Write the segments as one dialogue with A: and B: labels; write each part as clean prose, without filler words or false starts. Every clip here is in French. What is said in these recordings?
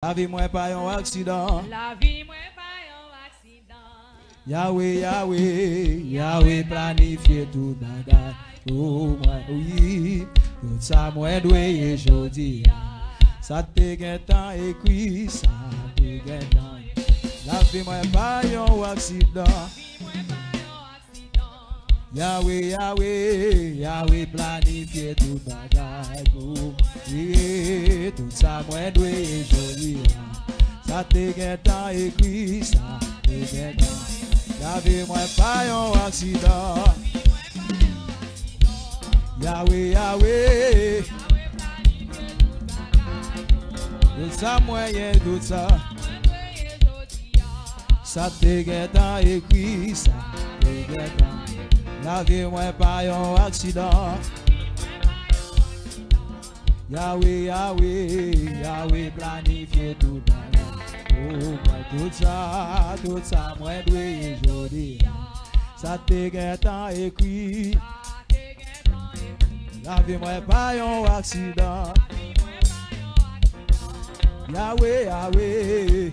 A: La vie moi pas un accident.
B: La vie moi pas un accident.
A: Yahweh, Yahweh, Yahweh planifié tout bagage. Oh moi oui, tout ça moi doué aujourd'hui. Ça te gagne temps écrit, ça te gagne temps. La vie moi pas un accident. Yahweh, Yahweh, Yahweh planifié tout bagage. Oui, tout ça moi doué joli. Ça te gagne temps écrit, ça te gagne temps. La vie moi pas un accident. Yahweh, Yahweh, tout ça moyen, tout ça. Ça te gagne temps écrit, ça te gagne temps. La vie moi pas un accident. Yahweh, Yahweh, Yahweh planifié tout bagage. Oh, moi tout ça, moi doué jodi. Ça te gagne temps écrit. La vie moi pas un accident. Yahweh, Yahweh,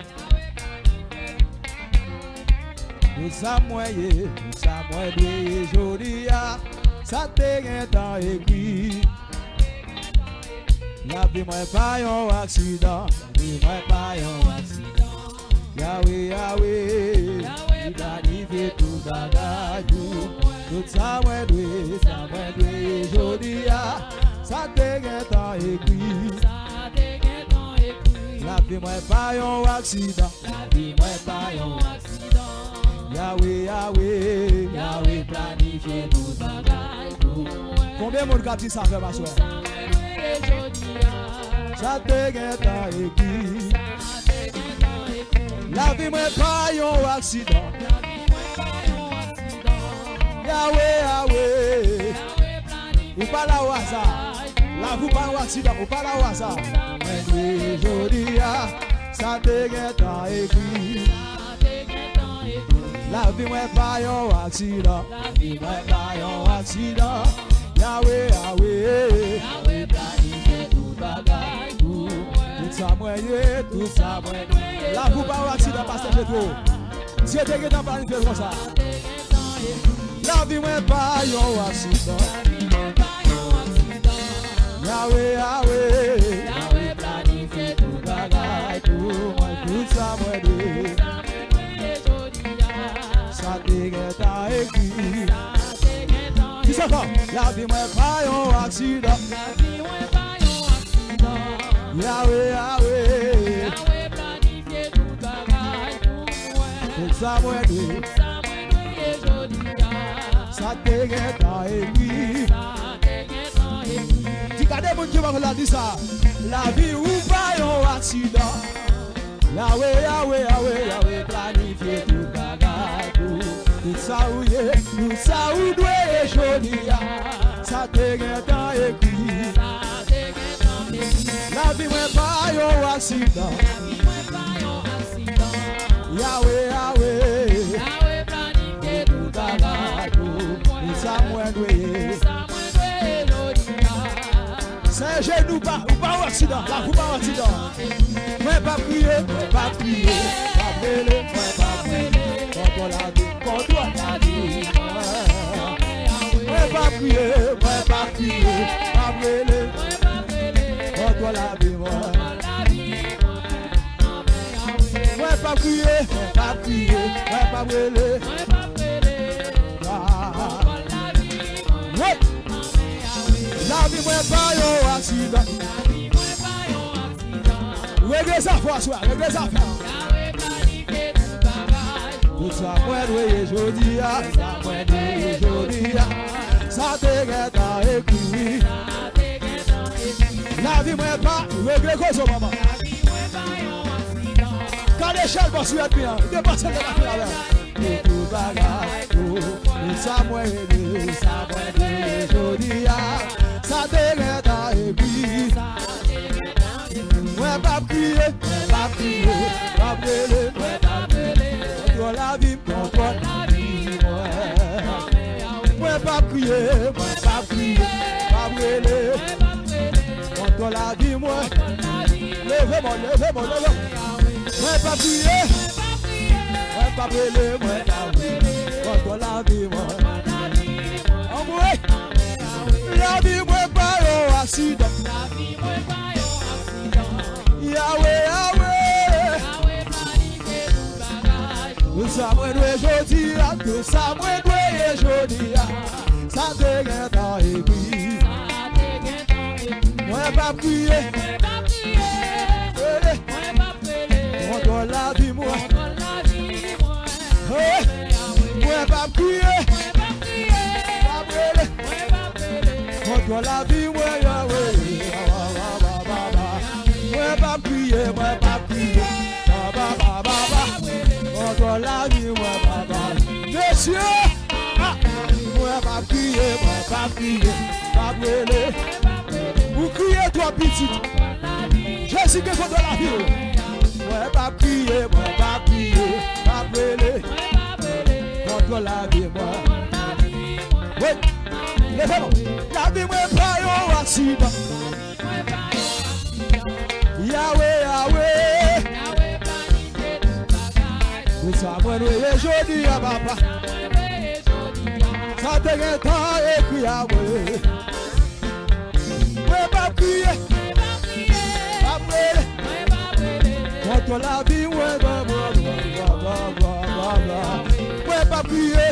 A: tout ça moi doué jodi. Ça te gagne temps écrit. La vie moi pas un accident. La vie moi pas un accident. Yahweh, Yahweh, il planifie tout bagage. Tout ça moi doué jodi. Ça te gagne temps écrit. La vie moi pas un accident. La vie moi pas un accident. Yahweh, Yahweh, Yahweh planifie tout bagage. Combien de monde qui a dit ça fait ma soeur? Ça te gagne temps écrit. La vie moi pas un accident. Yahweh, Yahweh, ou pas la au hasard. La vous pas un accident, ou pas la au hasard. Mais aujourd'hui, ça te gagne temps écrit. La vie moi pas un accident. La vie moi pas un accident. Yahweh, Yahweh, Yahweh planifie tout bagage. Tout ça moyen, tout ça moyen. La vous pas un accident, pasteur Pedro. Dieu te gagne planifié comme ça. La vie moi pas un accident. Yahweh, Yahweh, Yahweh planifie tout bagage. Tout ça moyen. Ça te gagne temps écrit. Qui ça fait? La vie moi pas un accident. Yahweh, Yahweh,
B: Yahweh planifie tout bagage pour moi.
A: tout ça moyen. Ça te gagne temps écrit. Tu gardes mon Dieu va dire ça. La vie ou pas un accident. Yahweh, Yahweh, Yahweh, Yahweh planifie tout bagage. Tout ça ou doué joli. Ça te gagne temps écrit. La vie moi pas un accident. Yahweh, Yahweh,
B: Yahweh planifie tout bagage pour moi.
A: tout ça moi doué. C'est genou pas ou pas un accident. La vous pas un accident. Moi pas prier, pas prier, pas brûler, moi pas prier. Contre la vie, contre la vie. Moi pas prier, moi pas prier, pas brûler. Contre la vie, moi. Moi pas prier, pas prier, moi pas brûler. La vie moi pas un accident. Réglez ça fois soir, réglez ça fois. Tout ça moi doué jodi, ça moi doué jodi. Ça te gagne temps écrit. La vie moi pas, réglez quoi ça maman. Quand l'échelle va sur bien, dépasser de la faire. Tout bagage, tout ça moi doué, ça moi doué jodi. Ça te gagne temps écrit. Moi pas prier, pas prier, pas brûler, contre la vie, contre la vie, moi pas prier, pas brûler, contre la vie, moi, le levez-moi. Moi pas prier. Moi pas brûler, moi pas brûler. Contre la vie, moi. La vie, moi pas au accident. Yahweh. Ça moi doit jodi, que ça moi doit jodi. Ça te gagne dans église. Moi pas prier. Contre la vie, moi. Moi pas prier. Contre la vie, moi, Yahweh. Moi pas prier. Contre la vie, moi, papa. Monsieur, moi pas prier. Pas brûler. Vous criez, toi, petit. Je suis que contre la vie. Moi pas prier. Pas brûler. Contre la vie, moi. Oui, levez-moi. La vie, moi, pas au accident. Yahweh. Ça moi nous jodi à papa. Ça te gagne temps et puis Yahweh. Moi pas prier. Pas brûler. Contre la vie, moi pas prier.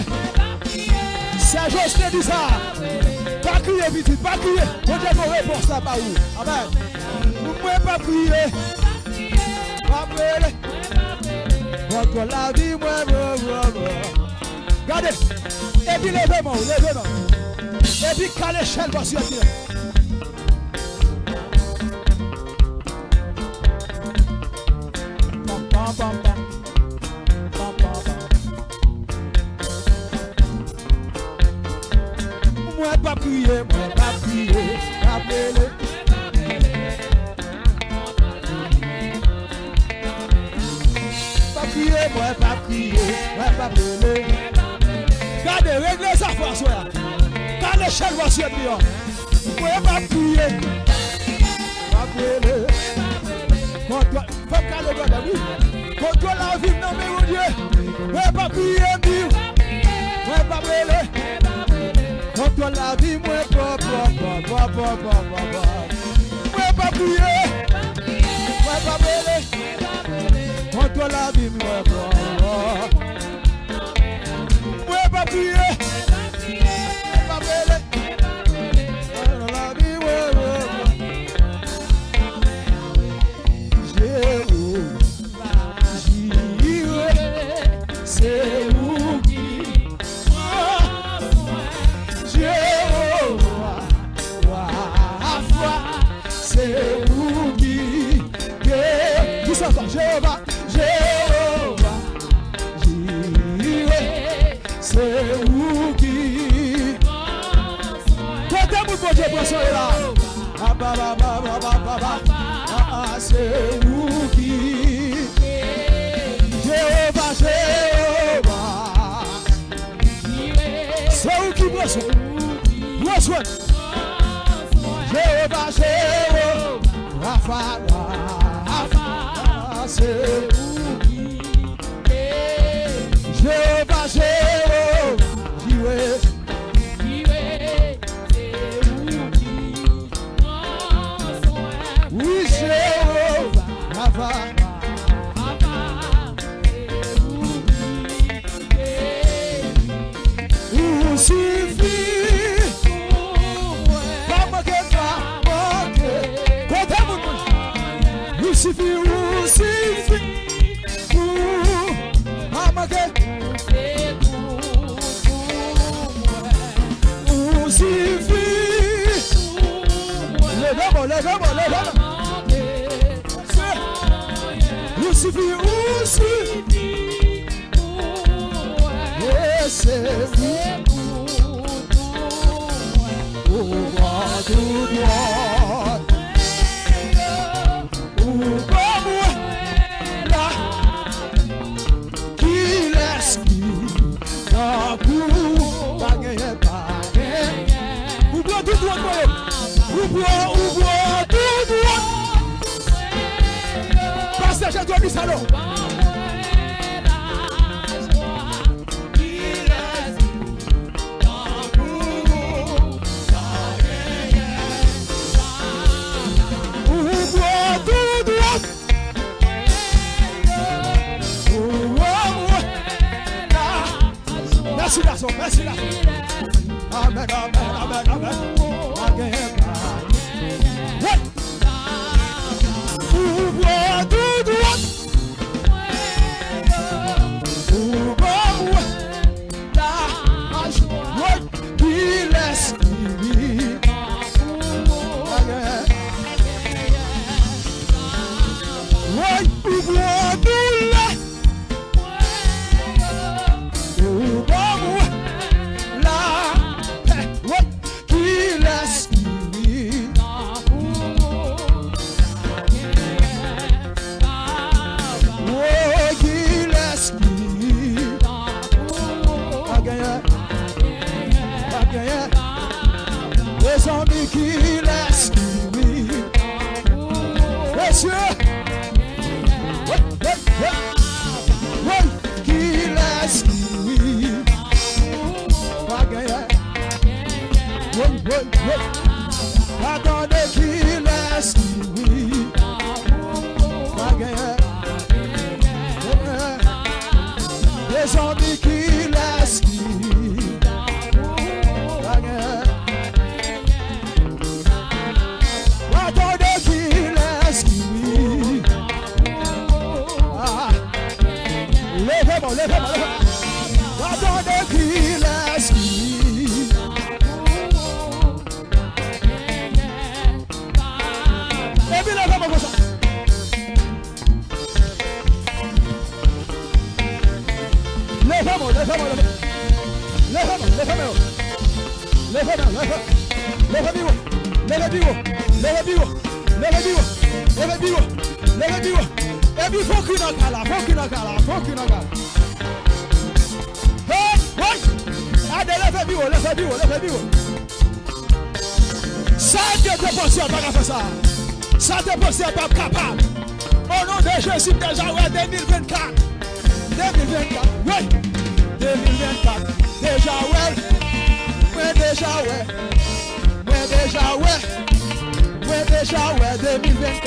A: C'est juste dit ça. Pas crier petit, pas crier. On dit mon réponse là pas où. Amen. Moi pas prier. Pas brûler. Contre la vie, moi. Regardez. Et puis levez-moi. Et puis qu'à l'échelle, voici un pied. Moi pas prier. Pas brûler. Moi pas brûler. Regardez, réglez ça pour soi. Quand l'échelle va sur le pion. Moi pas prier. Pas brûler. Contre la vie, non mais mon Dieu. Moi pas prier, moi pas brûler. Contre la vie, moi pas prier. Moi pas brûler. Contre la vie, moi pas prier. Pas brûler. Contre la vie, c'est vous qui c'est vous qui tout ça, Jéhovah, c'est vous qui côté mon bon Dieu pour soyez là. C'est vous qui Jéhovah, c'est vous qui reçoit. Jéhovah, Rafa, c'est vous qui Jéhovah, oui, Jéhovah, Rafa. Il suffit, pas manquer, comptez mon nom. Il suffit, pas manquer. Il suffit, levez-moi. Il suffit, c'est tout droit. Qui laisse qui dans tout bagage. Ouvre tout droit. Johnny Salo. Merci garçon, merci là. Amen, amen, amen, amen. Les amis qui laissent vivre. Messieurs, qui laissent vivre. Attendez, qui laisse vivre. Les amis qui laissent vivre. Attendez qui laisse vivre. Levez-moi, levez-moi, levez-moi. Attendez qui laisse vivre. Et puis levez-moi comme ça. Levez-moi, levez-moi, levez-moi. Levez-moi, levez-moi. Levez-moi, levez-moi. Levez-moi. Levez-moi. Levez-moi. Levez-moi. Levez-moi. Levez-moi. Et puis faut qu'il n'en cala, faut qu'il n'en cala, faut qu'il n'en cala. Hey, oui. Allez, levez-moi, levez-moi, levez-moi. Ça te pensé à pas faire ça. Ça te pensé à pas capable. Au nom de Jésus, déjà ouais 2024. 2024, oui. 2024, déjà ouais. Ouais, déjà ouais. Ouais, déjà ouais. Ouais, déjà ouais 2024.